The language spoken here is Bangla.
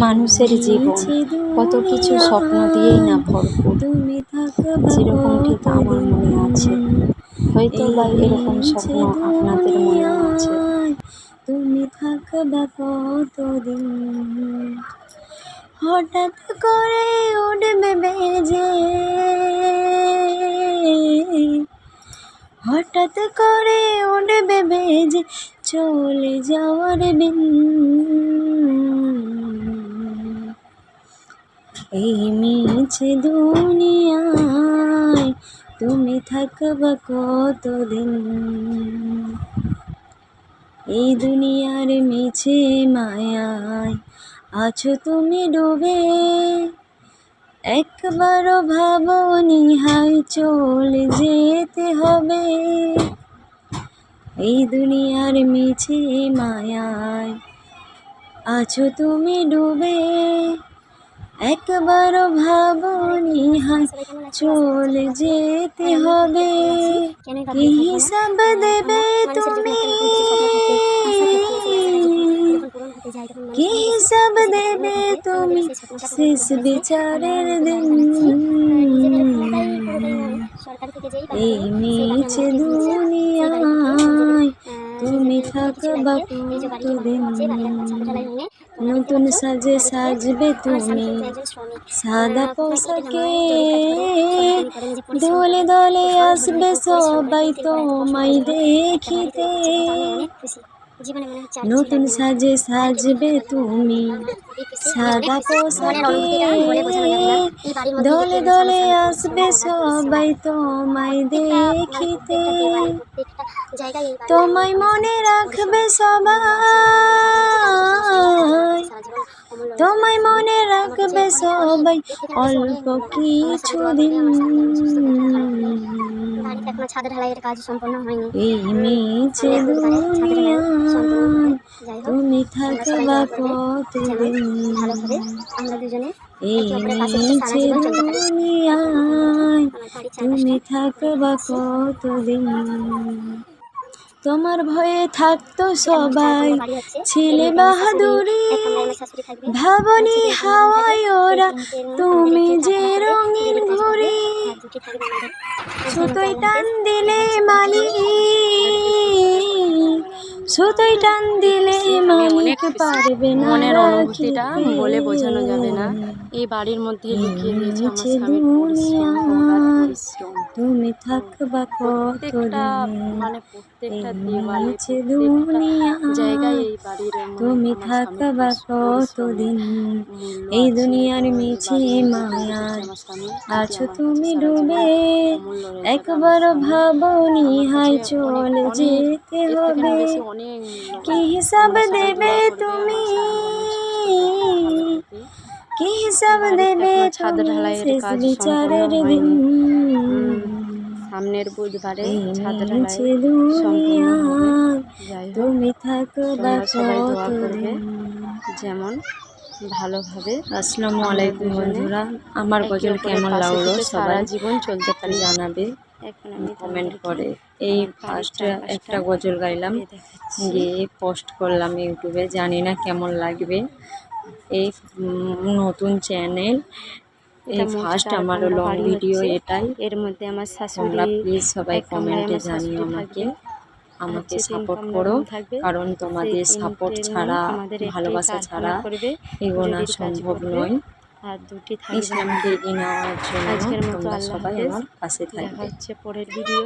মানুষের জীবন কত কিছু স্বপ্ন দিয়েই না ভরপুর, যেরকম ঠিক আমার মনে আছে, হয়তো বা এরকম স্বপ্ন আপনাদের মনেও আছে। তুমি থাকবা কতদিন, হঠাৎ করে উঠবে বেজে, হঠাৎ করে উঠবে বেজে চলে যাওয়ার বিন। এই মিছে দুনিয়ায় তুমি থাকবা কতদিন, এই দুনিয়ার মিছে মায়ায় আছো তুমি ডুবে, একবারও ভাবনি হাই চলে যেতে হবে। এই দুনিয়ার মিছে মায়ায় আছো তুমি ডুবে, একবারও ভাবনি হাই চলে যেতে হবে। কি হিসাব দেবে তুমি, কি হিসাব দেবে তুমি শেষ বিচারের দিন। এই মিছে দুনিয়ায় তুমি থাকবা কতদিন, নতুন সাজে সাজবে তুমি সাদা পোশাকে, দলে দলে আসবে সবাই তোমায় দেখিতে। নতুন সাজে সাজবে তুমি সাদা পোশাকে, দলে দলে আসবে সবাই তোমায় দেখিতে। তোমায় মনে রাখবে সবাই, তোমায় মনে রাখবে সবাই অল্প কিছুদিন। এই মিছে দুনিয়ায় তুমি থাকবা কতদিন, এই মিছে দুনিয়ায় তুমি থাকবা কতদিন। তোমার ভয়ে থাকতো সবাই ছিলে বাহাদুরি, ভাবনি হাওয়ায় ওরা তুমি যে রঙিন ঘুড়ি। সুতোয় টান দিলে মালিক, সুতোয় টান দিলে মালিক পারবে না। মনের অনুভূতিটা বলে বোঝানো যাবে না। এই বাড়ির মধ্যে লুকিয়ে রয়েছে আমার স্বামীর পরিশ্রম, পরিশ্রম। তুমি থাকবা প্রত্যেকটা মানে প্রত্যেকটা দেওয়ালে, জায়গায় এই বাড়ির তুমি থাকবা কতদিন, এই দুনিয়ার মিছে মায়ায় আছো তুমি ডুবে, একবার ভাবনি হাই চলে যেতে হবে। কি হিসাব দেবে তুমি, কি হিসাব দেবে ছাদ ঢালাইয়ের কাজ বিচারের দিন। সামনের বুধবারে ছাদ মিছে দুনিয়ায় তুমি থাকবা সবাই দোয়া করবে কতদিন। যেমন ভালোভাবে। আসসালামু আলাইকুম বন্ধুরা, আমার গজল কেমন লাগলো সারা সবাই জীবন চলতে পারে জানাবে এখন আমি কমেন্ট করে। এই ফার্স্ট একটা গজল গাইলাম, গিয়ে পোস্ট করলাম ইউটিউবে, জানি না কেমন লাগবে। এই নতুন চ্যানেল, এই ফার্স্ট আমার লং ভিডিও এটাই। এর মধ্যে আমার তোমরা শাশুড়ি, প্লিজ সবাই কমেন্টে জানিও আমাকে সাপোর্ট করো, কারণ তোমাদের সাপোর্ট ছাড়া, ভালোবাসা ছাড়া এগোনো সম্ভব নয়। আর দুটি ইসলামকে এগিয়ে নেওয়ার জন্য আজকের মতো তোমরা আল্লাহ সবাই হাফেজ। আমার পাশে দেখা থাকবে। হচ্ছে পরের ভিডিও।